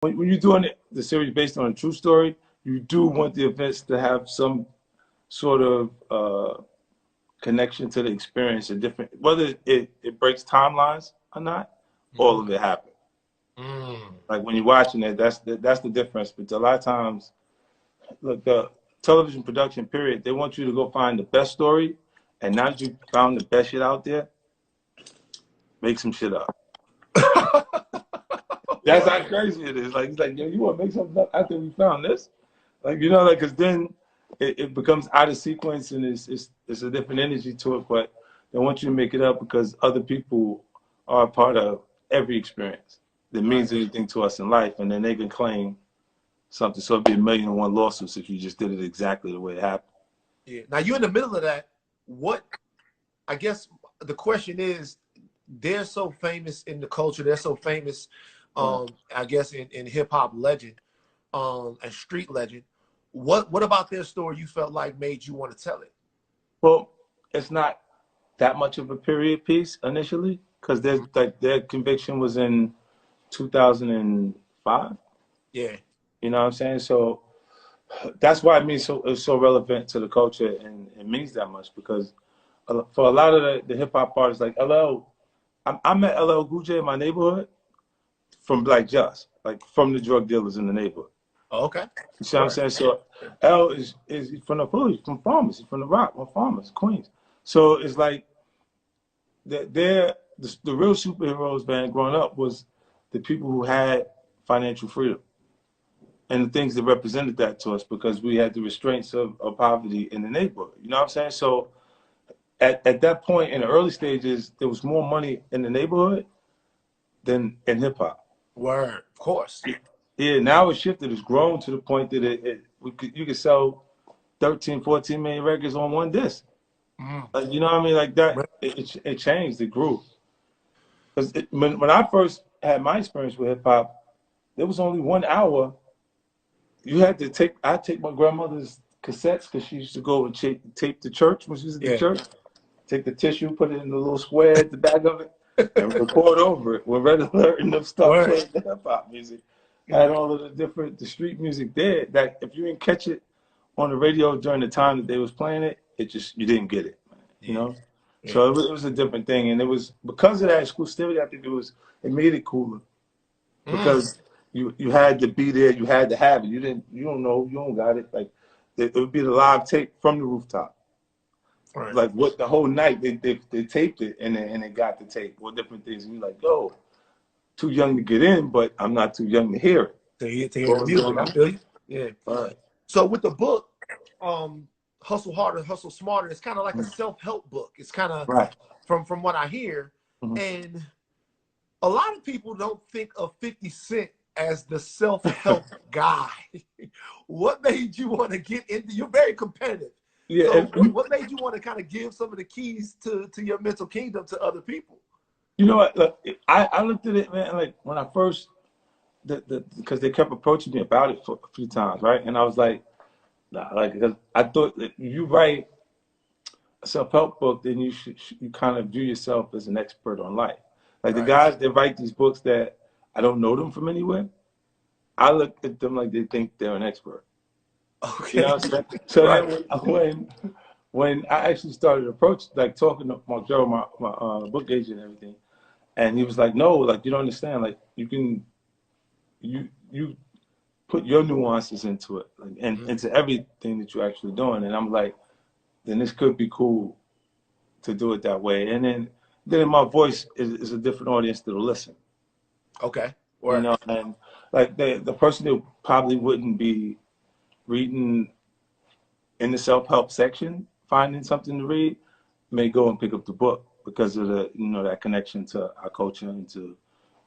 when you're doing the series based on a true story, you do want the events to have some sort of connection to the experience, a different, whether it breaks timelines or not, all of it happened. Like when you're watching it, that's the difference. But a lot of times, look, the television production period, they want you to go find the best story, and now that you found the best shit out there, make some shit up. That's how crazy it is. Like, it's like, yo, you want to make something up after we found this? Like, you know, like, because then it becomes out of sequence and it's a different energy to it, but they want you to make it up because other people are a part of every experience that means anything to us in life, and then they can claim something. So it'd be 1,000,001 lawsuits if you just did it exactly the way it happened. Yeah. Now you're in the middle of that. What, I guess the question is, they're so famous in the culture. They're so famous, I guess, in hip hop legend, and street legend. What about their story you felt like made you want to tell it? Well, it's not that much of a period piece initially, because their conviction was in 2005. Yeah. You know what I'm saying? So that's why it's so relevant to the culture, and it means that much, because for a lot of the hip hop artists, like LL, I met LL Cool J in my neighborhood from from the drug dealers in the neighborhood. Oh, okay. You see what I'm saying? So L is from the Philly, from farmers, he's from the Rock, we're farmers, Queens. So it's like the real superheroes, man, growing up was the people who had financial freedom and the things that represented that to us, because we had the restraints of poverty in the neighborhood. You know what I'm saying? So at that point in the early stages, there was more money in the neighborhood than in hip hop. Word, of course. Yeah, now it's shifted. It's grown to the point that you could sell 13, 14 million records on one disc. Like, you know what I mean? Like that, it changed, it grew. Because when I first had my experience with hip hop, there was only 1 hour. You had to I'd take my grandmother's cassettes, because she used to go and tape the church when she was at the church. Take the tissue, put it in the little square at the back of it, and record over it with red alert and stuff, playing the hip hop music. Had all of the street music there, that if you didn't catch it on the radio during the time that they was playing it, you didn't get it, you know? Yeah. So it was a different thing, and it was because of that exclusivity. I think it made it cooler, because you had to be there, you had to have it. You don't know, you don't got it. Like it would be the live tape from the rooftop. Right. Like what the whole night they taped it, and it got the tape or different things, and you're like, yo, too young to get in, but I'm not too young to hear it. To hear the music, I feel you. Yeah. All right. So with the book, Hustle Harder, Hustle Smarter, it's kind of like a self-help book. It's kind of from what I hear, and a lot of people don't think of 50 Cent as the self-help guy. What made you want to get into? You're very competitive. Yeah. So what made you want to kind of give some of the keys to your mental kingdom to other people? You know what? Look, I looked at it, man. Like when I first, because they kept approaching me about it for a few times, right? And I was like, nah, like, because I thought that you write a self-help book, then you kind of view yourself as an expert on life. Like the guys that write these books that I don't know them from anywhere, I look at them like they think they're an expert. Okay. You know what I'm saying? So when I actually started talking to Mark Joe, my book agent and everything, and he was like, no, like, you don't understand, like, you put your nuances into it, like, and into everything that you're actually doing. And I'm like, then this could be cool to do it that way. And then my voice is a different audience that'll listen. Okay. Or, you know, and like the person who probably wouldn't be reading in the self-help section, finding something to read, may go and pick up the book because of that connection to our culture and to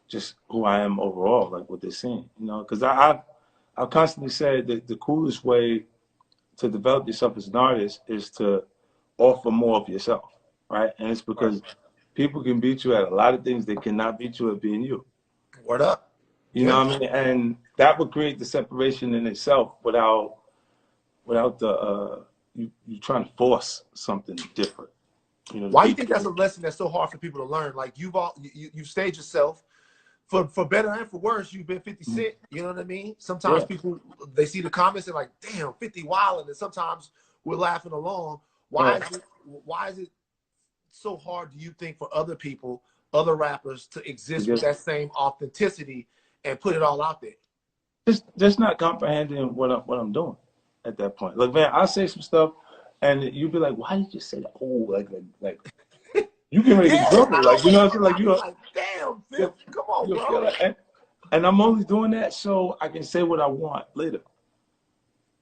just who I am overall, like what they're seeing, because I've constantly said that the coolest way to develop yourself as an artist is to offer more of yourself, right? And it's because people can beat you at a lot of things. They cannot beat you at being you. Word up. You know what I mean? And that would create the separation in itself without you trying to force something different. Why do you think that's a lesson that's so hard for people to learn? Like you've staged yourself, for better and for worse, you've been 50 Cent. You know what I mean? Sometimes people, they see the comments and like, damn, 50 wildin', and sometimes we're laughing along. Why is it so hard, do you think, for other people, other rappers, to exist with that same authenticity and put it all out there? Just not comprehending what I'm doing at that point. Like, man, I say some stuff, and you'd be like, "Why did you say that?" Oh, like you can really get trouble. Like, you know what I'm saying? Like, you're like, damn, Phil, come on, bro. Like, and I'm only doing that so I can say what I want later.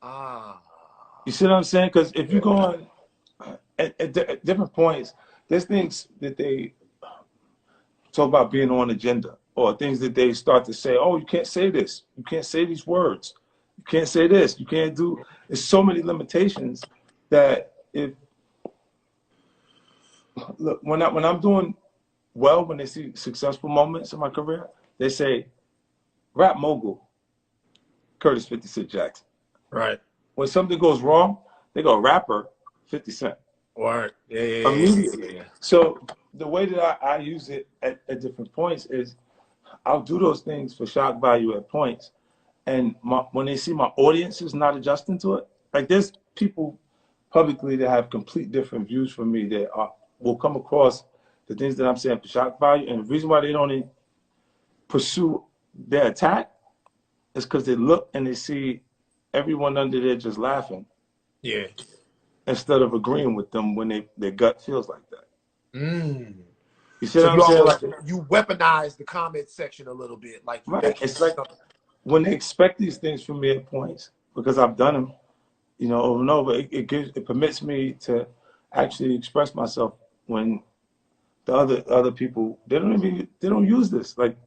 You see what I'm saying? Because if you go on at different points, there's things that they talk about being on agenda, or things that they start to say, oh, you can't say this. You can't say these words. You can't say this. You can't do. There's so many limitations that look, when I'm doing well, when they see successful moments in my career, they say, rap mogul, Curtis 50 Cent Jackson. Right. When something goes wrong, they go rapper 50 Cent. Right. Yeah. So the way that I use it at different points is I'll do those things for shock value at points. And when they see my audience is not adjusting to it, like there's people publicly that have complete different views from me that will come across the things that I'm saying for shock value. And the reason why they don't pursue their attack is because they look and they see everyone under there just laughing. Yeah. Instead of agreeing with them when their gut feels like that. You see so what I'm saying? Like, you weaponize the comment section a little bit. Like, it's like when they expect these things from me at points, because I've done them, you know, over and over, it permits me to actually express myself when the other people, they don't use this. Like,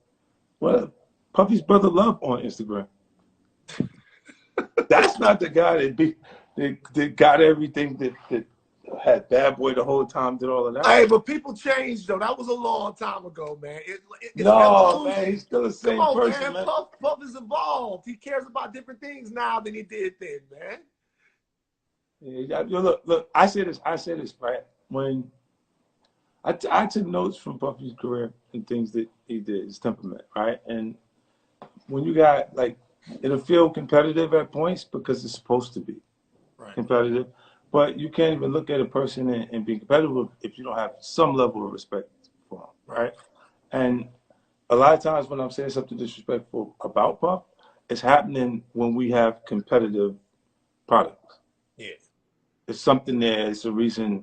well, Puffy's brother Love on Instagram. That's not the guy that got everything that had Bad Boy the whole time, did all of that. Hey, but people changed though. That was a long time ago, man. Man, he's still the same person, man. Puff is evolved. He cares about different things now than he did then, man. Yeah, look. I say this right. When I took notes from Puffy's career and things that he did, his temperament, right? And when you got like, it'll feel competitive at points because it's supposed to be competitive. But you can't even look at a person and be competitive if you don't have some level of respect for him, right? And a lot of times when I'm saying something disrespectful about Puff, it's happening when we have competitive products. Yeah. It's something there. It's a reason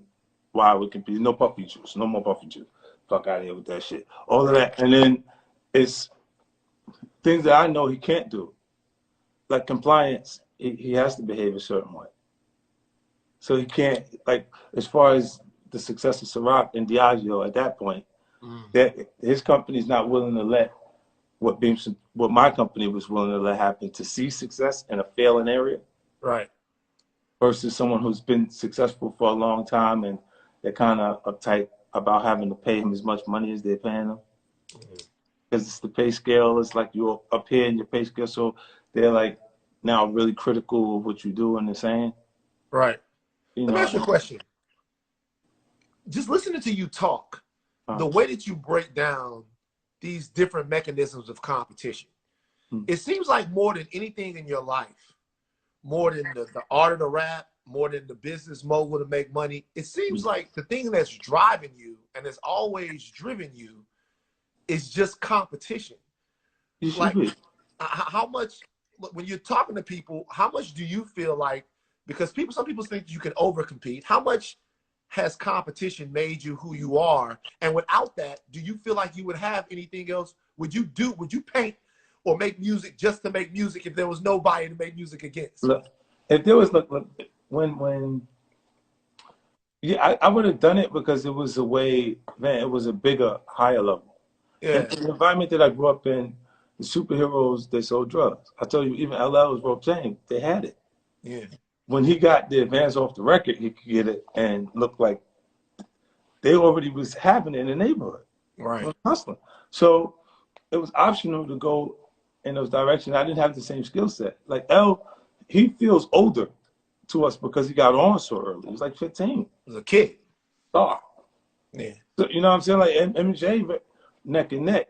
why we compete. No puffy juice. No more puffy juice. Fuck out of here with that shit. All of that. And then it's things that I know he can't do. Like compliance, he has to behave a certain way. So he can't, like, as far as the success of Ciroc and Diageo at that point, that his company's not willing to let what my company was willing to let happen to see success in a failing area. Right. Versus someone who's been successful for a long time and they're kind of uptight about having to pay him as much money as they're paying him. Because it's the pay scale. It's like you're up here in your pay scale. So they're like now really critical of what you do and they're saying. Right. Let me ask you a question. Just listening to you talk, the way that you break down these different mechanisms of competition, it seems like more than anything in your life, more than the art of the rap, more than the business mogul to make money, it seems like the thing that's driving you and has always driven you is just competition. Like, how much, when you're talking to people, how much do you feel like, because some people think you can overcompete, how much has competition made you who you are? And without that, do you feel like you would have anything else? Would you paint or make music just to make music if there was nobody to make music against? Look, if there was, I would have done it because it was a way, man, it was a bigger, higher level. Yeah. And the environment that I grew up in, the superheroes, they sold drugs. I told you, even LL's Rope Chain, they had it. Yeah. When he got the advance off the record, he could get it and look like they already was having it in the neighborhood. Right. Hustling. So it was optional to go in those directions. I didn't have the same skill set. Like L, he feels older to us because he got on so early. He was like 15. He was a kid. Star. Yeah. So, you know what I'm saying? Like MJ, neck and neck.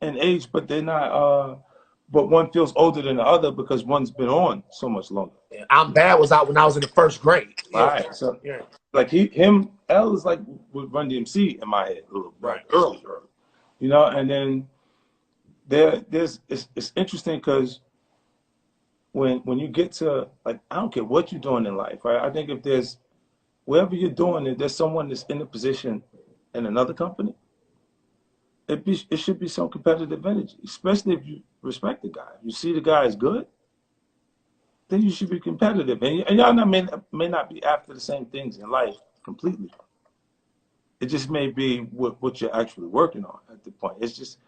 in age, but they're not. But one feels older than the other because one's been on so much longer. Yeah, I'm Bad was out when I was in the first grade. Yeah. Right. So like L is like with Run DMC in my head a little bit. Right. Early. You know, and then it's interesting because when you get to, like, I don't care what you're doing in life, right? I think if there's wherever you're doing it, there's someone that's in a position in another company, it should be some competitive energy, especially if you respect the guy. If you see the guy is good, then you should be competitive. And y'all may not be after the same things in life completely. It just may be what you're actually working on at the point. It's just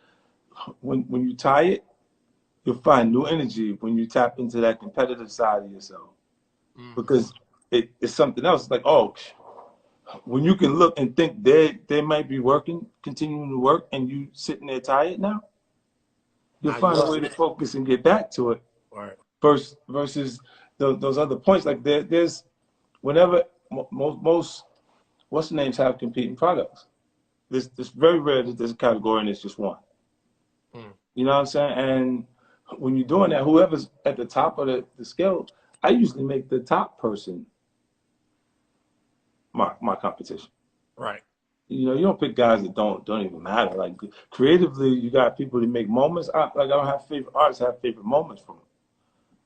when you tie it, you'll find new energy when you tap into that competitive side of yourself. Because it's something else. It's like, oh, when you can look and think they might be working, continuing to work, and you sitting there tired now, you'll find a way to focus and get back to it. Right. Versus those other points. Like there's whenever most what's the names have competing products. It's very rare that there's a category and it's just one. You know what I'm saying? And when you're doing that, whoever's at the top of the scale, I usually make the top person my competition. Right. You know, you don't pick guys that don't even matter. Like creatively, you got people that make moments. I don't have favorite artists. I have favorite moments from them.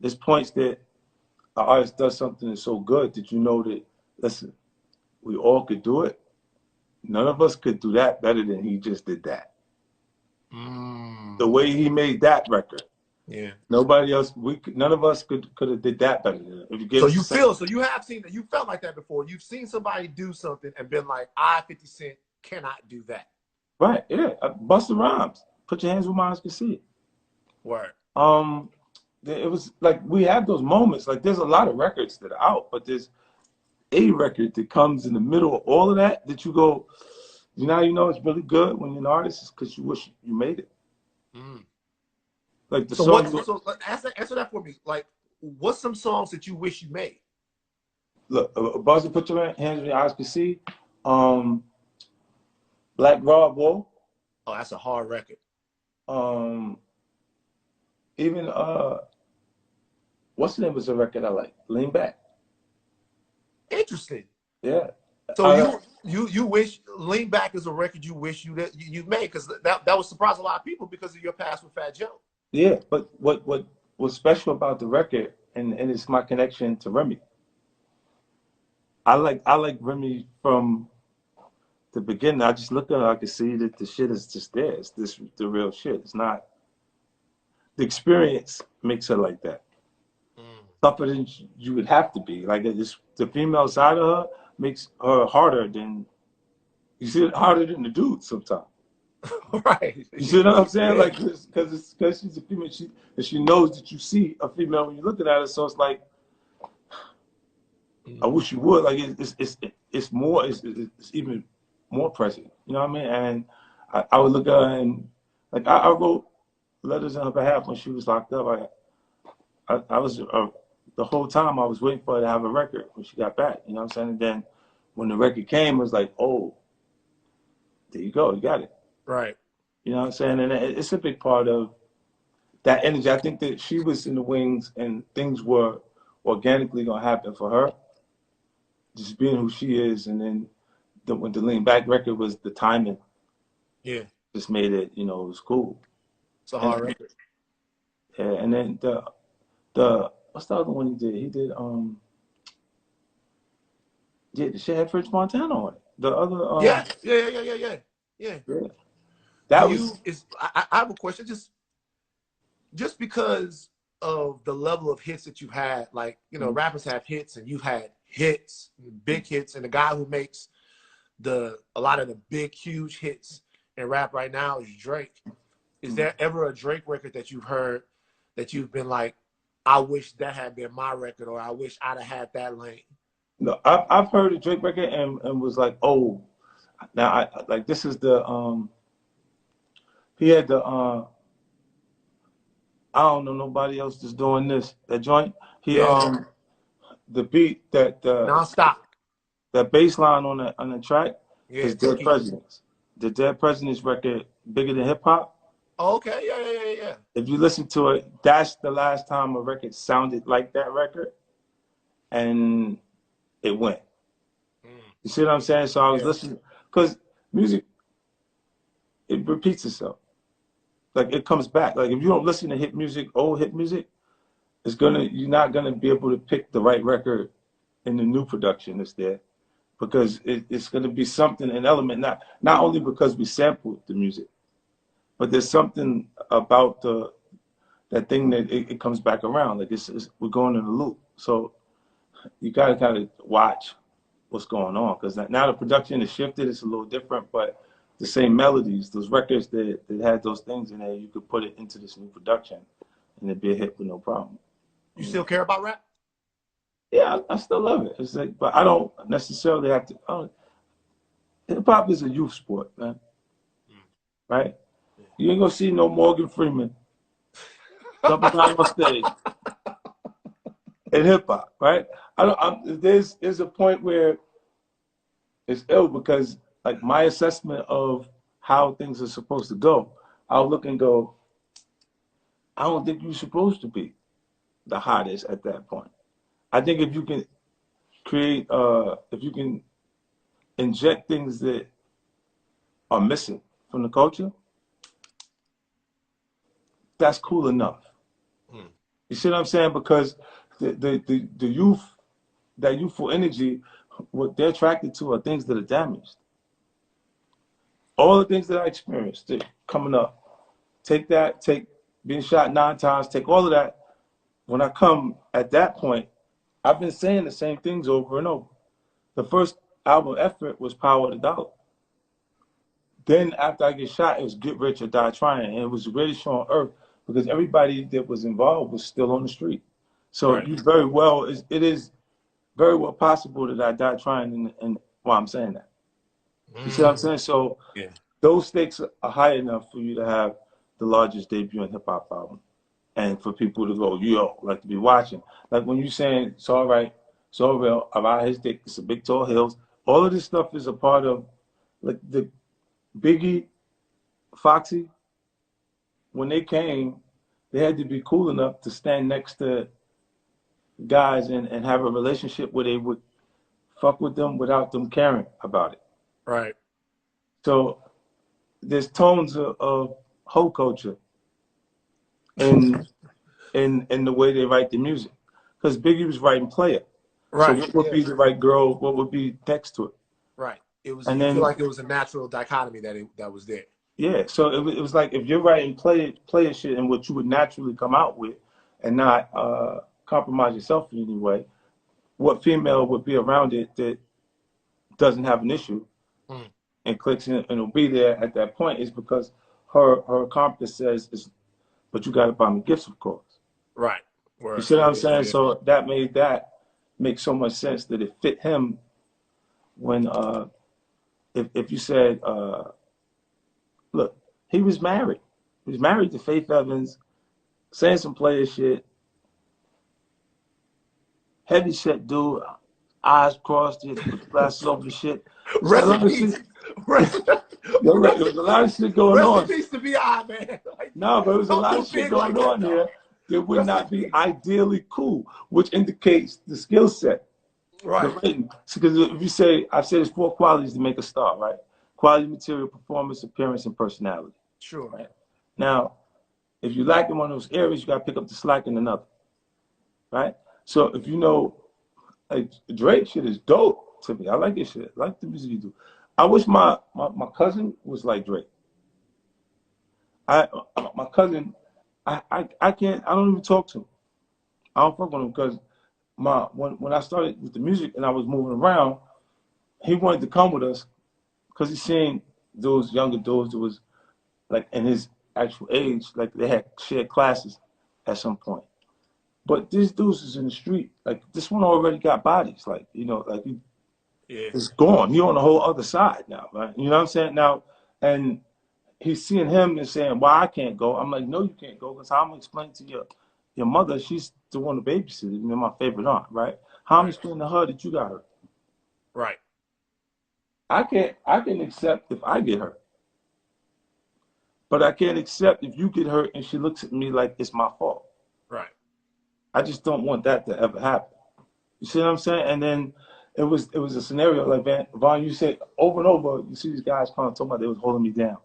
There's points that an artist does something that's so good that you know that, listen, we all could do it. None of us could do that better than he just did that. The way he made that record. Yeah. Nobody else. None of us could have did that better than him. So you have seen that. You felt like that before. You've seen somebody do something and been like, I 50 Cent cannot do that. Right. Yeah. Busta Rhymes. Put your hands where my eyes can see it. Word. It was like we have those moments. Like there's a lot of records that are out, but there's a record that comes in the middle of all of that you go, you know it's really good when you're an artist is because you wish you made it. Like the song. So answer that for me. Like, what's some songs that you wish you made? Look, Busta, put your hands where your eyes can see. Black Rob Wool. Oh, that's a hard record. Even what's the name of the record I like? Lean Back. Interesting. Yeah. So you wish Lean Back is a record you wish you made, because that would surprise a lot of people because of your past with Fat Joe. Yeah, but what's special about the record and it's my connection to Remy. I like Remy from the beginning. I just look at her, I can see that the shit is just there. It's the real shit. It's not the experience makes her like that. Tougher than you would have to be. Like the female side of her makes her harder than the dude sometimes. Right. You see what I'm saying? Yeah. Like because she's a female, she knows that you see a female when you're looking at her. So it's like, I wish you would. Like it's more. It's even more present. You know what I mean? And I would look at her and like I wrote letters on her behalf when she was locked up. I was the whole time I was waiting for her to have a record when she got back. You know what I'm saying? And then when the record came, it was like, oh, there you go, you got it. Right. You know what I'm saying? And it's a big part of that energy. I think that she was in the wings and things were organically going to happen for her. Just being who she is. And then when the Lean Back record was the timing. Yeah. Just made it, it was cool. It's a hard record. Yeah. And then the what's the other one he did? He did, the shit had French Montana on it. The other, Yeah. I have a question. Just because of the level of hits that you've had, like, rappers have hits and you've had hits, big hits, and the guy who makes a lot of the big, huge hits in rap right now is Drake. Is there ever a Drake record that you've heard that you've been like, I wish that had been my record, or I wish I'd have had that lane? No, I've heard a Drake record and was like, oh, now like this is the he had the I don't know nobody else that's doing this. That joint. The beat that nonstop. That bass line on the track is Dead Presidents. The Dead Presidents record, Bigger Than Hip Hop. Okay, yeah. If you listen to it, that's the last time a record sounded like that record, and it went. You see what I'm saying? So I was listening, because music, it repeats itself. Like, it comes back. Like, if you don't listen to hit music, old hit music, you're not gonna be able to pick the right record in the new production that's there, because it's gonna be something, an element, not only because we sampled the music, but there's something about that thing that it comes back around. Like, we're going in a loop. So you gotta kind of watch what's going on, because now the production is shifted. It's a little different, but the same melodies, those records that had those things in there, you could put it into this new production, and it'd be a hit with no problem. You still care about rap? Yeah, I still love it. It's like, but I don't necessarily have to. Hip hop is a youth sport, man. Right? You ain't gonna see no Morgan Freeman jumping out on stage in hip hop, right? There's a point where it's ill, because, like, my assessment of how things are supposed to go, I'll look and go, I don't think you're supposed to be the hottest at that point. I think if you can create, if you can inject things that are missing from the culture, that's cool enough. You see what I'm saying? Because the youth, that youthful energy, what they're attracted to are things that are damaged. All the things that I experienced coming up, take being shot 9 times, take all of that. When I come at that point, I've been saying the same things over and over. The first album effort was Power of the Dollar. Then after I get shot, it was Get Rich or Die Trying. And it was the greatest show on earth, because everybody that was involved was still on the street. So it is very well possible that I died trying, and why I'm saying that. You see what I'm saying? So those stakes are high enough for you to have the largest debut in hip hop album, and for people to go, yo, like, to be watching. Like, when you saying it's all right, it's all real, about his dick, it's a big tall hills. All of this stuff is a part of, like, the Biggie, Foxy, when they came, they had to be cool enough to stand next to guys and have a relationship where they would fuck with them without them caring about it. Right. So there's tones of hoe culture in the way they write the music, because Biggie was writing player. Right. So what would be the right girl? What would be next to it? Right. It was. And you feel like it was a natural dichotomy that was there. Yeah. So it was like, if you're writing player shit and what you would naturally come out with, and not compromise yourself in any way, what female would be around it that doesn't have an issue and clicks and will be there at that point, is because her compass says, but you got to buy me gifts, of course. Right. You see what I'm saying? Yeah. So that made that make so much sense, that it fit him when, if you said, look, he was married. He was married to Faith Evans, saying some player shit, heavy set dude, eyes crossed, with glasses over the shit. There was a lot of shit going on. Rest in peace to B.I., man. Like, no, but there was a lot of shit going on here that would not be ideally cool, which indicates the skill set. Right. Because if you say, I've said there's 4 qualities to make a star, right? Quality, material, performance, appearance, and personality. Sure. Right? Now, if you lack in one of those areas, you got to pick up the slack in another. Right? So if you know, like, Drake shit is dope to me. I like his shit. I like the music you do. I wish my cousin was like Drake. My cousin, I don't even talk to him. I don't fuck with him, because when I started with the music and I was moving around, he wanted to come with us, because he's seen those younger dudes that was, like, in his actual age, like, they had shared classes at some point. But these dudes is in the street. Like, this one already got bodies. Like, you know, like, it's gone. He on the whole other side now, right? You know what I'm saying? Now, and he's seeing him and saying, "Why I can't go?" I'm like, "No, you can't go, because how I'm gonna explain to your mother? She's the one to babysit. You know, my favorite aunt, right? How I'm explaining to her that you got her? Right. I can accept if I get hurt, But I can't accept if you get hurt and she looks at me like it's my fault. Right. I just don't want that to ever happen. You see what I'm saying? And then it was a scenario like Vaughn, you said over and over, you see these guys calling talking about they was holding me down.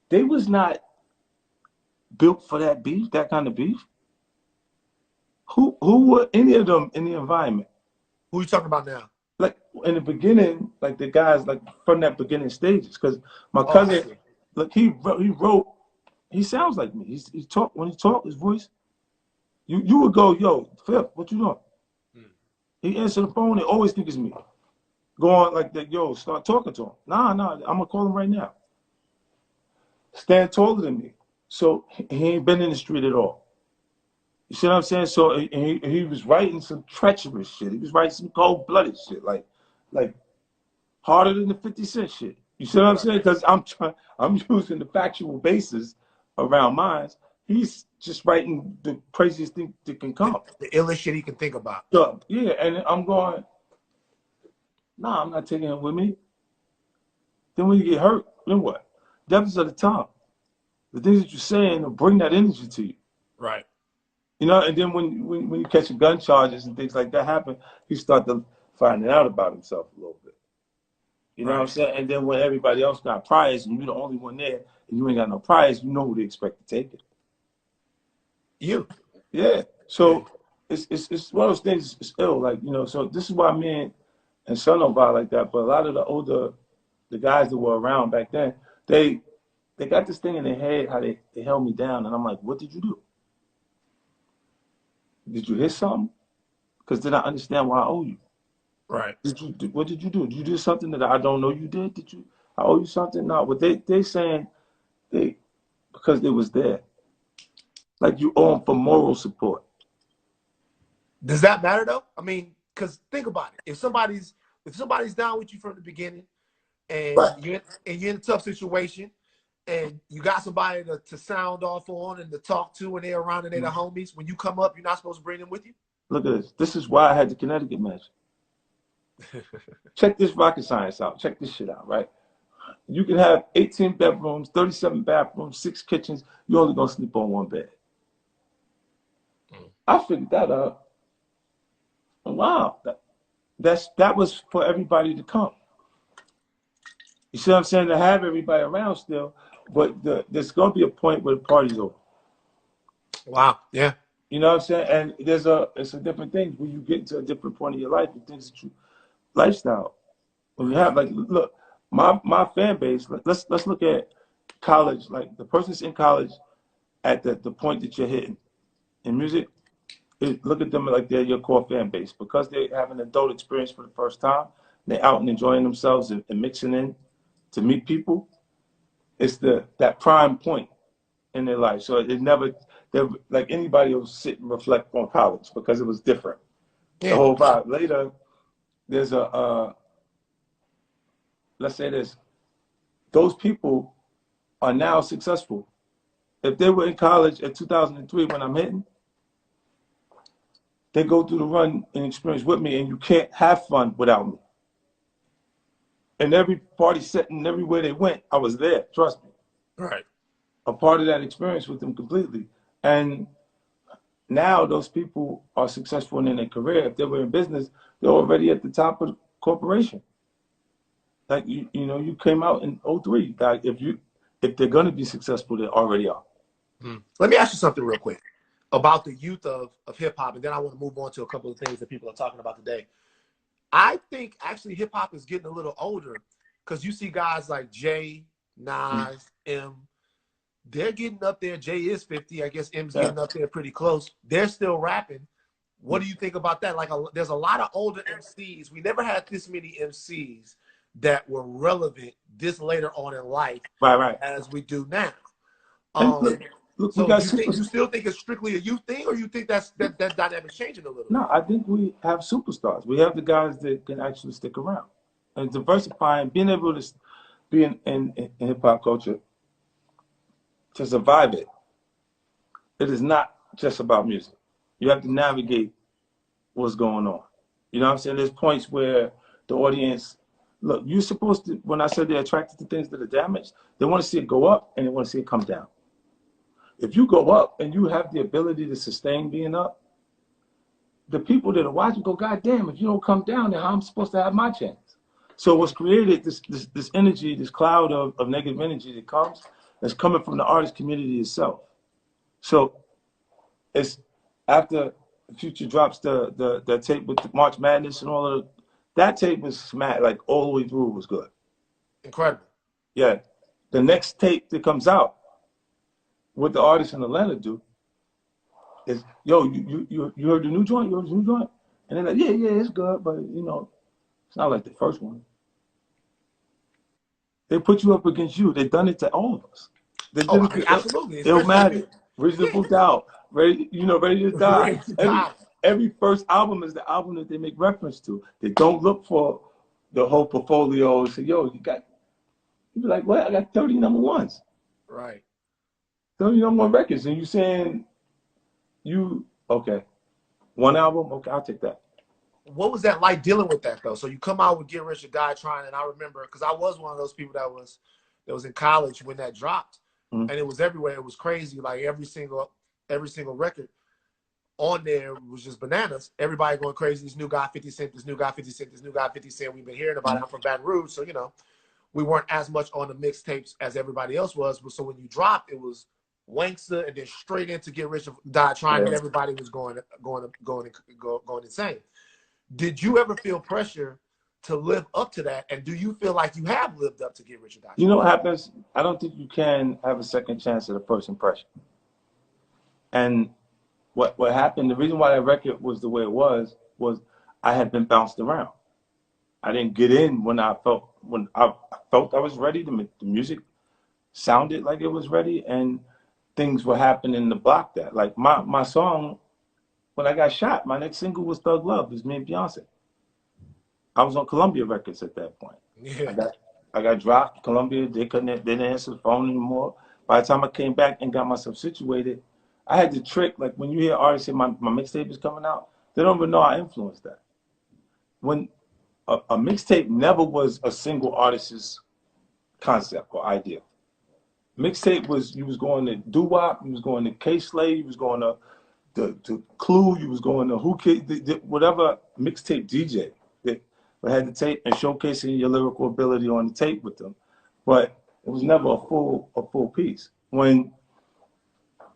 They was not built for that beef, that kind of beef. Who were any of them in the environment? Who are you talking about now? Like in the beginning, like the guys like from that beginning stages. Because my cousin, look, he wrote, he sounds like me. He talk when he talk, his voice. You would go, yo, Flip, what you doing? He answered the phone. They always think it's me. Go on like that, yo, start talking to him. Nah, I'm gonna call him right now. Stand taller than me. So he ain't been in the street at all. You see what I'm saying? So he was writing some treacherous shit. He was writing some cold-blooded shit, like harder than the 50 Cent shit. You see what I'm saying? Because I'm using the factual basis around mine. He's just writing the craziest thing that can come. The illest shit he can think about. So, yeah, and I'm going, nah, I'm not taking him with me. Then when you get hurt, then what? Depths of the time. The things that you're saying will bring that energy to you. Right. You know, and then when you catch gun charges and things like that happen, you start to finding out about himself a little bit. You know what I'm saying? And then when everybody else got prize and you're the only one there and you ain't got no prize, you know who to expect to take it. You. Yeah. So it's one of those things, it's ill. Like, you know, so this is why me and Son don't buy like that. But a lot of the guys that were around back then, they got this thing in their head how they held me down. And I'm like, what did you do? Did you hit something? Because then I understand why I owe you. Right. What did you do? Did you do something that I don't know you did? I owe you something? No. But they saying because they was there. Like you owe them for moral support. Does that matter though? I mean, because think about it. If somebody's down with you from the beginning, and you're in a tough situation, and you got somebody to sound off on and to talk to, and they're around and they're the homies, when you come up, you're not supposed to bring them with you? Look at this. This is why I had the Connecticut match. Check this rocket science out. Check this shit out, right? You can have 18 bedrooms, 37 bathrooms, 6 kitchens. You're only going to sleep on one bed. I figured that out. Wow. That was for everybody to come. You see what I'm saying? To have everybody around still, but there's going to be a point where the party's over. Wow. Yeah. You know what I'm saying? And it's a different thing when you get to a different point in your life, the things that you lifestyle. When you have, like, look, my fan base, let's look at college, like the person's in college at the point that you're hitting in music. Look at them like they're your core fan base because they have an adult experience for the first time. They're out and enjoying themselves and mixing in to meet people. It's that prime point in their life. So they're like anybody will sit and reflect on college because it was different. Yeah. The whole vibe. Later, there's let's say this, those people are now successful. If they were in college in 2003 when I'm hitting, they go through the run and experience with me, and you can't have fun without me. And every party setting, everywhere they went, I was there, trust me. Right. A part of that experience with them completely. And now those people are successful in their career. If they were in business, they're already at the top of the corporation. Like, you know, you came out in 03. Like, if they're going to be successful, they already are. Let me ask you something real quick about the youth of hip-hop, and then I want to move on to a couple of things that people are talking about today. I think actually hip-hop is getting a little older because you see guys like Jay, Nas, M. They're getting up there. Jay is 50. I guess M's getting up there pretty close. They're still rapping. What do you think about that? Like, there's a lot of older MCs. We never had this many MCs that were relevant this later on in life as we do now. Look, so you still think it's strictly a youth thing, or you think that dynamic's changing a little? No, I think we have superstars. We have the guys that can actually stick around. And diversifying, being able to be in hip-hop culture, to survive it, it is not just about music. You have to navigate what's going on. You know what I'm saying? There's points where the audience look, you're supposed to, when I said they're attracted to things that are damaged, they want to see it go up and they want to see it come down. If you go up and you have the ability to sustain being up, the people that are watching go, God damn, if you don't come down, then how am I supposed to have my chance? So what's created this energy, this cloud of negative energy that comes, that's coming from the artist community itself. So it's after Future drops the tape with the March Madness and all of that tape was smack, like all the way through was good. Incredible. Yeah. The next tape that comes out, what the artists in Atlanta do is, yo, you heard the new joint? You heard the new joint? And they're like, yeah, it's good, but you know, it's not like the first one. They put you up against you. They've done it to all of us. They did it to absolutely. Illmatic, Reasonable Doubt, Ready to Die. Every first album is the album that they make reference to. They don't look for the whole portfolio and say, yo, you be like, what? I got 30 number ones. Right. 30 number one records. And you saying okay, one album? Okay, I'll take that. What was that like dealing with that though? So you come out with Get Rich or Die Trying, and I remember because I was one of those people that was in college when that dropped, and it was everywhere. It was crazy. Like every single record on there was just bananas. Everybody going crazy. This new guy 50 Cent. This new guy 50 Cent. This new guy 50 Cent. We've been hearing about it. I'm from Baton Rouge, so you know we weren't as much on the mixtapes as everybody else was. But so when you dropped, it was Wankster and then straight into Get Rich or Die Trying, and everybody was going insane. Did you ever feel pressure to live up to that? And do you feel like you have lived up to Get Rich or Die Trying? You know what happens? I don't think you can have a second chance at a first impression. And what happened, the reason why that record was the way it was I had been bounced around. I didn't get in when I felt I was ready. The music sounded like it was ready, and things were happening to block that. Like my song, when I got shot, my next single was Thug Love. It was me and Beyonce. I was on Columbia Records at that point. Yeah. I got dropped. Columbia, they didn't answer the phone anymore. By the time I came back and got myself situated, I had the trick, like when you hear artists say my mixtape is coming out, they don't even know I influenced that. When a mixtape never was a single artist's concept or idea. Mixtape was, you was going to doo-wop, you was going to K-Slay, you was going to Clue, you was going to whatever mixtape DJ that had the tape and showcasing your lyrical ability on the tape with them. But it was never a full piece. When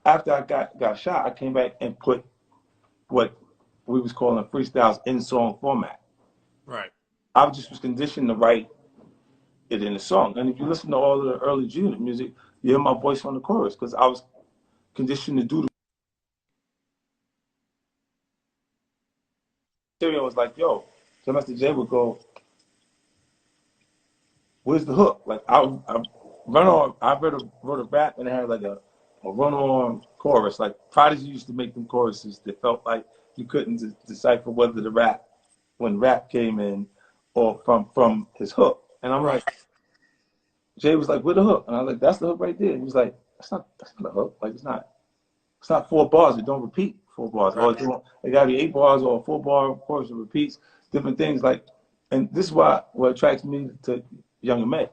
after I got shot, I came back and put what we was calling freestyles in song format. Right. I just was conditioned to write it in the song. And if you listen to all of the early G-Unit music, you hear my voice on the chorus because I was conditioned to do the material. Was like, yo, so Mr. J would go, where's the hook? Like I wrote a rap and it had like a run-on chorus. Like Prodigy used to make them choruses that felt like you couldn't decipher whether the rap came in or from his hook. And I'm like, Jay was like, where the hook? And I was like, that's the hook right there. And he was like, that's not a hook. Like it's not 4 bars. It don't repeat 4 bars. Right. Or it gotta be 8 bars or a 4-bar chorus that repeats different things. Like, and this is what attracts me to Young M.A.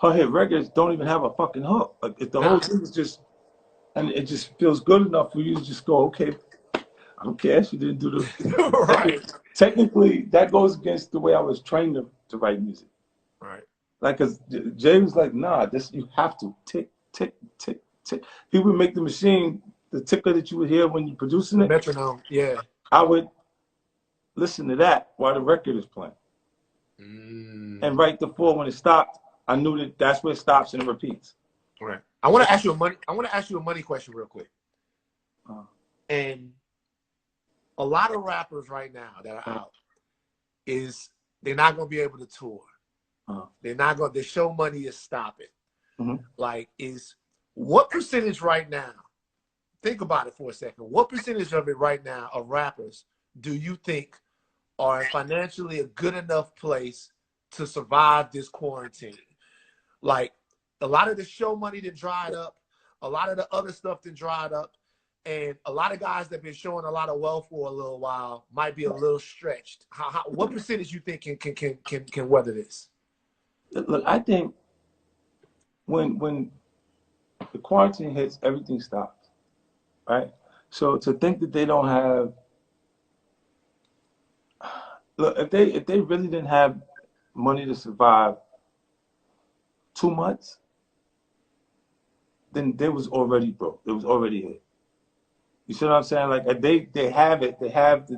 Her hit records don't even have a fucking hook. Like if the whole thing is just, and it just feels good enough for you to just go, okay, I don't care. She didn't do the right. Technically, that goes against the way I was trained to write music. Right. Like, cause Jay was like, nah, this you have to tick, tick, tick, tick. He would make the machine, the ticker that you would hear when you're producing it. Metronome, yeah. I would listen to that while the record is playing. And right before when it stopped, I knew that's where it stops and it repeats. Right. I want to ask you a money question real quick. And a lot of rappers right now that are out they're not gonna be able to tour. They're not gonna. The show money is stopping. Like, what percentage right now? Think about it for a second. What percentage of it right now of rappers do you think are financially a good enough place to survive this quarantine? Like, a lot of the show money that dried up, a lot of the other stuff that dried up. and a lot of guys that have been showing a lot of wealth for a little while might be a little stretched. What percentage you think can weather this? Look, I think when the quarantine hits, everything stops, right? So to think that they don't have, look, if they really didn't have money to survive 2 months, then they was already broke. It was already hit. You see what I'm saying? Like they have it. They have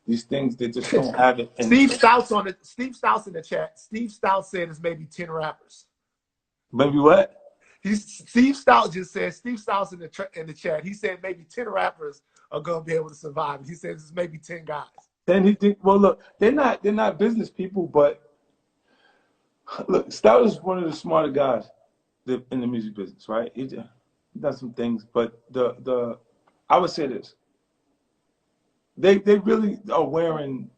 these things. They just don't have it. Steve Stout's in the chat. Steve Stout said it's maybe 10 rappers. Maybe what? Steve Stout just said. Steve Stout's in the chat. He said maybe 10 rappers are gonna be able to survive. He says it's maybe 10 guys. Then he think, well, look, they're not business people, but look, Stout is one of the smarter guys in the music business, right? He does some things, but I would say this: they really are wearing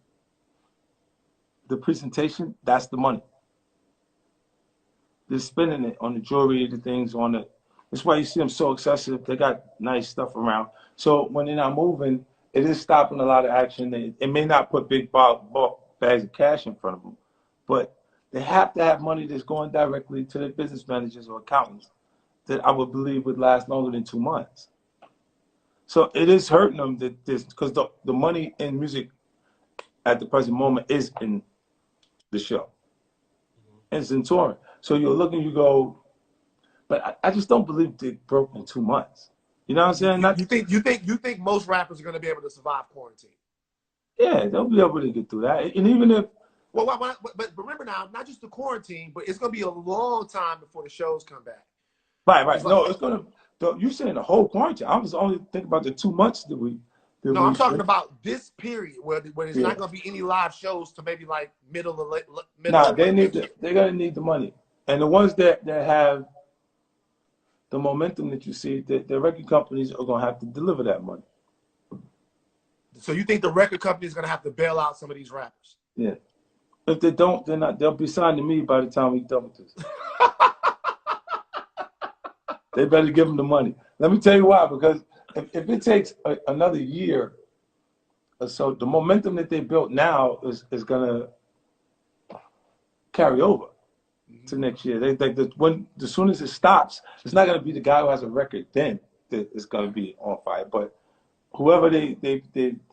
the presentation. That's the money. They're spending it on the jewelry, the things on it. That's why you see them so excessive. They got nice stuff around. So when they're not moving, it is stopping a lot of action. It may not put big bulk bags of cash in front of them, but they have to have money that's going directly to their business managers or accountants that I would believe would last longer than 2 months. So it is hurting them because the money in music at the present moment is in the show. And it's in touring. So you're looking, you go, but I just don't believe they broke in 2 months. You know what I'm saying? You think most rappers are going to be able to survive quarantine? Yeah, they'll be able to get through that. And even if, but remember now, not just the quarantine, but it's going to be a long time before the shows come back. Right. No, it's going to. You saying the whole quarantine? I was only thinking about the 2 months that we. I'm talking about this period where there's not going to be any live shows to maybe like middle of. Nah, they're gonna need the money, and the ones that have the momentum that you see, the record companies are gonna have to deliver that money. So you think the record company is gonna have to bail out some of these rappers? Yeah. If they don't, they're not. They'll be signed to me by the time we done with this. They better give them the money. Let me tell you why. Because if it takes another year or so, the momentum that they built now is gonna carry over to next year. As soon as it stops, it's not gonna be the guy who has a record then that is gonna be on fire. But whoever they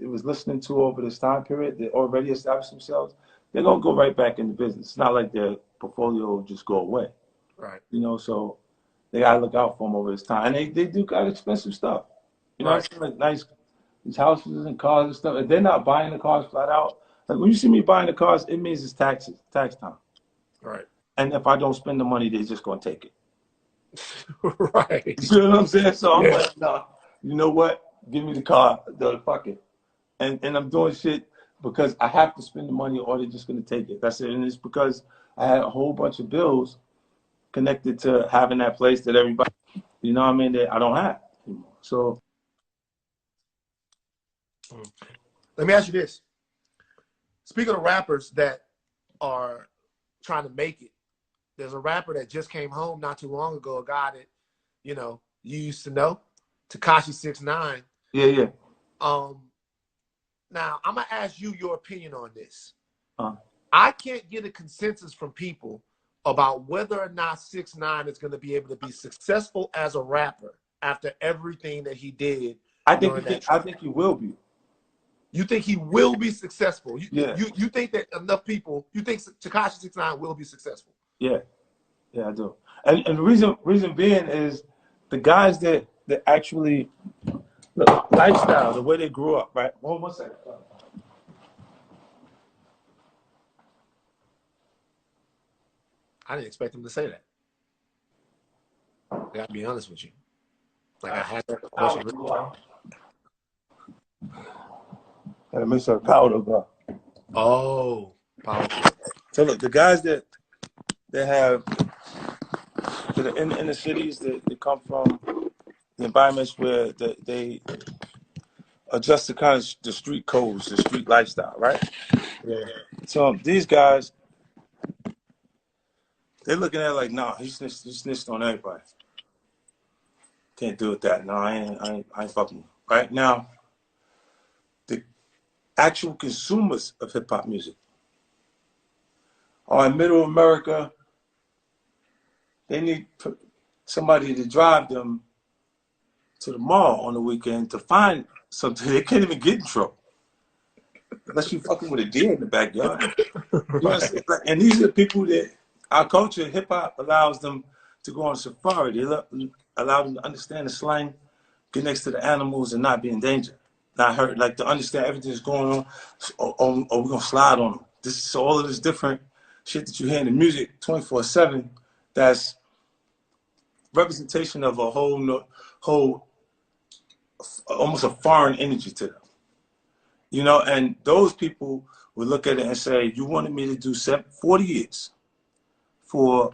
was listening to over this time period, they already established themselves, they're gonna go right back into business. It's not like their portfolio will just go away. Right. You know, so they gotta look out for them over this time. And they do got expensive stuff. You know, right. Like nice these houses and cars and stuff. If they're not buying the cars flat out, like when you see me buying the cars, it means it's tax time. Right. And if I don't spend the money, they're just gonna take it. Right. You know what I'm saying? So I'm like, no, you know what? Give me the car, fuck it. And I'm doing shit because I have to spend the money or they're just gonna take it. That's it. And it's because I had a whole bunch of bills connected to having that place that everybody, you know what I mean, that I don't have anymore. So let me ask you this. Speaking of rappers that are trying to make it, there's a rapper that just came home not too long ago, a guy that, you know, you used to know, Tekashi 6ix9ine. Yeah. Now, I'm going to ask you your opinion on this. I can't get a consensus from people about whether or not 6ix9ine is going to be able to be successful as a rapper after everything that he did. I think he will be. You think he will be successful? You think that enough people, you think Tekashi 6ix9ine will be successful? Yeah, I do. And the reason being is the guys that actually look, lifestyle, the way they grew up, right? One second. I didn't expect him to say that. I gotta be honest with you. Like I had that question. Gotta make sure powder go. Oh, powder. So look, the guys that have that are in the cities that they come from, the environments where they adjust to kind of the street codes, the street lifestyle, right? Yeah. So these guys, they're looking at it like, nah, he snitched on everybody. Can't do it that. No, I ain't fucking. right now, the actual consumers of hip hop music are in middle America. They need somebody to drive them to the mall on the weekend to find something. They can't even get in trouble unless you fucking with a deer in the backyard. You know what I'm saying? Like, and these are the people that our culture, hip hop, allows them to go on safari. They allow them to understand the slang, get next to the animals, and not be in danger, not hurt. Like to understand everything that's going on. Or we're gonna slide on them. This is all of this different shit that you hear in the music 24/7. That's representation of a whole almost a foreign energy to them. You know, and those people would look at it and say, you wanted me to do 40 years for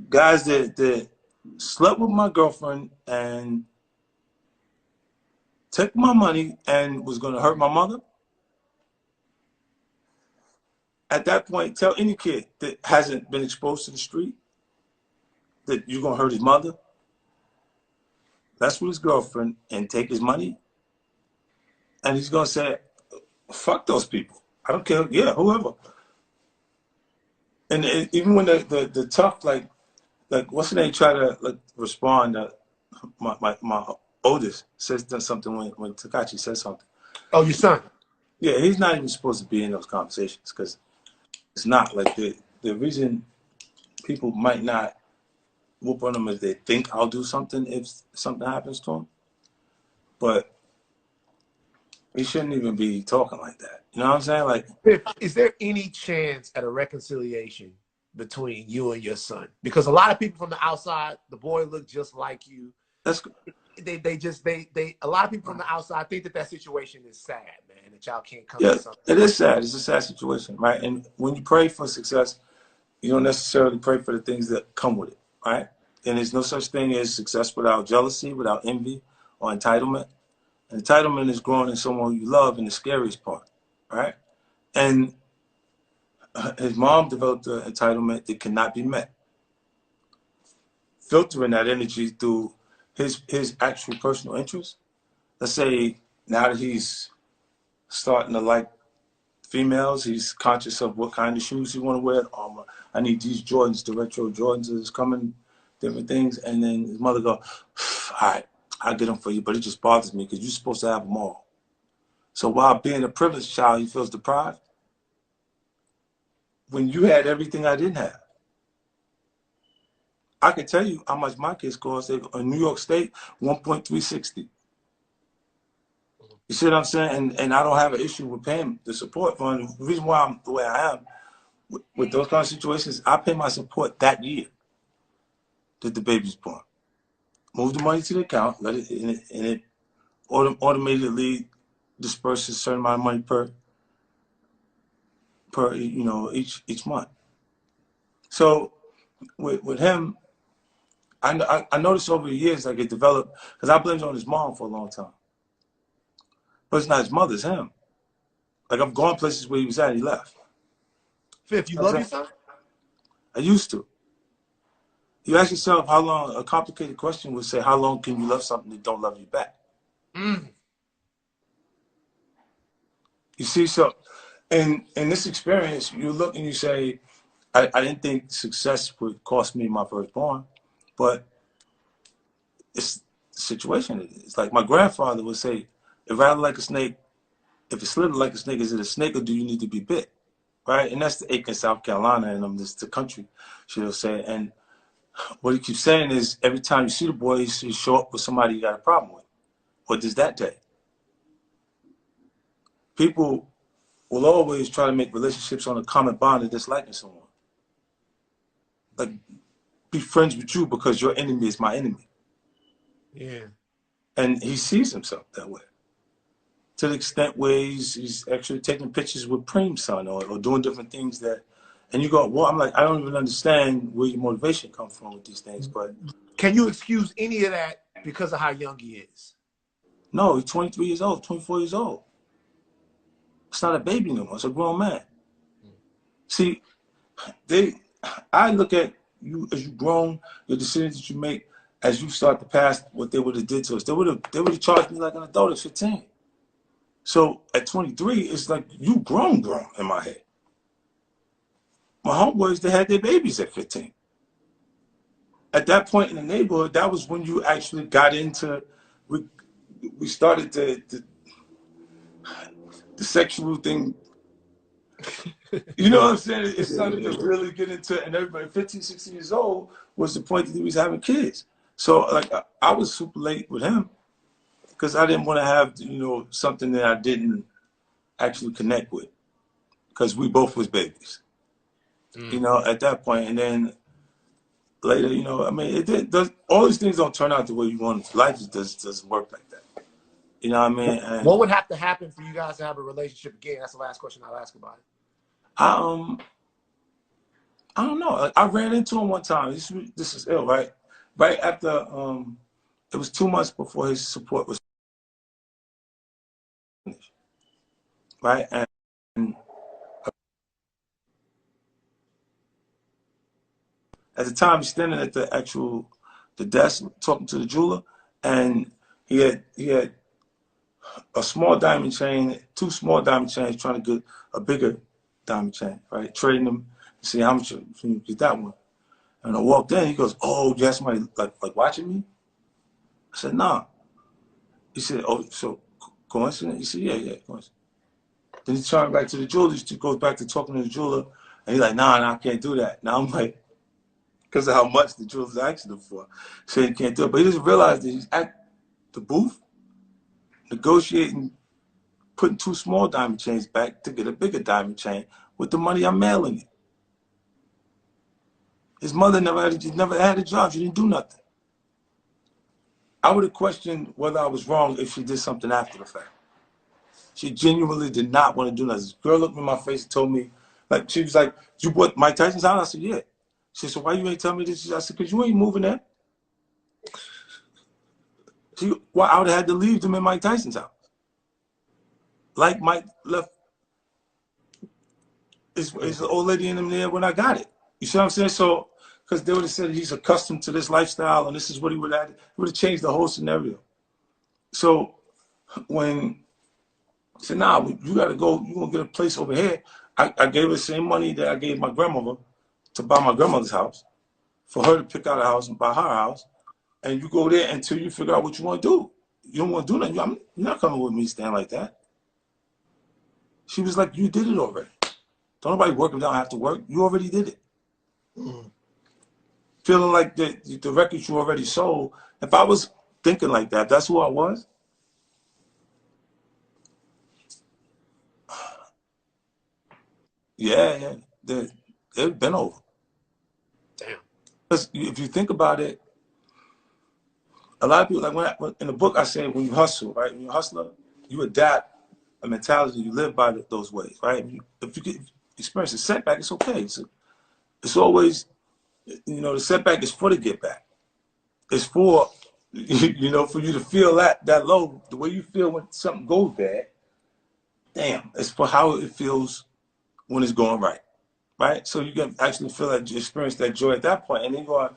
guys that slept with my girlfriend and took my money and was going to hurt my mother? At that point, tell any kid that hasn't been exposed to the street that you're going to hurt his mother, that's with his girlfriend, and take his money. And he's going to say, fuck those people. I don't care. Yeah, whoever. And even when the tough, like what's the name, try to like respond, my oldest says something when Tekashi says something. Oh, your son? Yeah, he's not even supposed to be in those conversations because it's not like the reason people might not whoop on him is they think I'll do something if something happens to him. But he shouldn't even be talking like that. You know what I'm saying? Like, is there any chance at a reconciliation between you and your son? Because a lot of people from the outside, the boy looked just like you. That's a lot of people from the outside think that situation is sad, man, that y'all can't come to something. It is sad. It's a sad situation, right? And when you pray for success, you don't necessarily pray for the things that come with it, right? And there's no such thing as success without jealousy, without envy, or entitlement. And entitlement is growing in someone you love in the scariest part, right? And his mom developed an entitlement that cannot be met. Filtering that energy through his actual personal interests. Let's say now that he's starting to like females, he's conscious of what kind of shoes he want to wear. I need these Jordans, the retro Jordans is coming, different things. And then his mother go, all right, I'll get them for you, but it just bothers me because you're supposed to have them all. So while being a privileged child, he feels deprived. When you had everything I didn't have. I can tell you how much my kids cost. In New York State, 1.360. You see what I'm saying? And I don't have an issue with paying the support fund. The reason why I'm the way I am with those kind of situations, I pay my support that year that the baby's born. Move the money to the account, let it, and it automatically disperses a certain amount of money per you know each month. So with him, I noticed over the years like it developed because I blamed it on his mom for a long time. But it's not his mother, it's him. Like I've gone places where he was at and he left. Fifth, you love your son? I used to. You ask yourself how long, a complicated question would say, how long can you love something that don't love you back? You see, so in this experience, you look and you say, I didn't think success would cost me my firstborn, but it's the situation it is. Like my grandfather would say, it rattled like a snake. If it slithered like a snake, is it a snake or do you need to be bit? Right? And that's the Aiken, South Carolina, and this the country, she'll say. And what he keeps saying is every time you see the boy, he's show up with somebody you got a problem with. What does that take? People will always try to make relationships on a common bond of disliking someone. Like, be friends with you because your enemy is my enemy. Yeah. And he sees himself that way. To the extent where he's actually taking pictures with Preem's son or doing different things that, and you go, well, I'm like, I don't even understand where your motivation comes from with these things, but. Can you excuse any of that because of how young he is? No, he's 23 years old, 24 years old. It's not a baby no more, it's a grown man. See, I look at you as you've grown, your decisions that you make as you start to pass what they would have did to us, they would have charged me like an adult at 15. So at 23, it's like you grown in my head. My homeboys, they had their babies at 15. At that point in the neighborhood, that was when you actually got into, we started the sexual thing. You know what I'm saying? It started to really get into it, and everybody 15, 16 years old was the point that he was having kids. So like I was super late with him because I didn't want to have, you know, something that I didn't actually connect with because we both was babies. You know, at that point, and then later, you know, I mean, all these things don't turn out the way you want it. Life just doesn't work like that. You know what I mean? And what would have to happen for you guys to have a relationship again? That's the last question I'll ask about it. I don't know. I ran into him one time. This is ill, right? Right after it was 2 months before his support was finished, right? And at the time, he's standing at the desk talking to the jeweler, and he had a small diamond chain, 2 small diamond chains, trying to get a bigger diamond chain, right? Trading them, see how much can you get that one. And I walked in, he goes, "Oh, you have somebody like watching me?" I said, "Nah." He said, "Oh, so coincidence?" He said, "Yeah, coincidence." Then he turned back to the jeweler, he goes back to talking to the jeweler, and he's like, nah, I can't do that. Now I'm like, because of how much the jeweler's asking him for. So he can't do it. But he doesn't realize that he's at the booth negotiating, putting 2 small diamond chains back to get a bigger diamond chain with the money I'm mailing it. His mother never had a job. She didn't do nothing. I would have questioned whether I was wrong if she did something after the fact. She genuinely did not want to do nothing. This girl looked me in my face and told me, like, she was like, "You bought Mike Tyson's house?" I said, "Yeah." She said, "So why you ain't tell me this?" I said, "Because you ain't moving there." Well, I would have had to leave them in Mike Tyson's house. Like Mike left his old lady in him there when I got it. You see what I'm saying? So, because they would have said he's accustomed to this lifestyle and this is what he would have, it would have changed the whole scenario. So when I said, "Nah, you got to go, you're going to get a place over here," I gave her the same money that I gave my grandmother to buy my grandmother's house, for her to pick out a house and buy her house. And you go there until you figure out what you want to do. You don't want to do nothing. You're not coming with me stand like that. She was like, "You did it already. Don't nobody work if they don't have to work. You already did it." Feeling like the records you already sold. If I was thinking like that, that's who I was. Yeah, they've been over. Damn. Because if you think about it, a lot of people, like when in the book I say, when you hustle, right? When you're a hustler, you adapt a mentality, you live by those ways, right? If you experience a setback, it's okay. It's always, you know, the setback is for the get back. It's for, you know, for you to feel that low, the way you feel when something goes bad. Damn, it's for how it feels when it's going right, right? So you can actually feel that, experience that joy at that point, and then go on.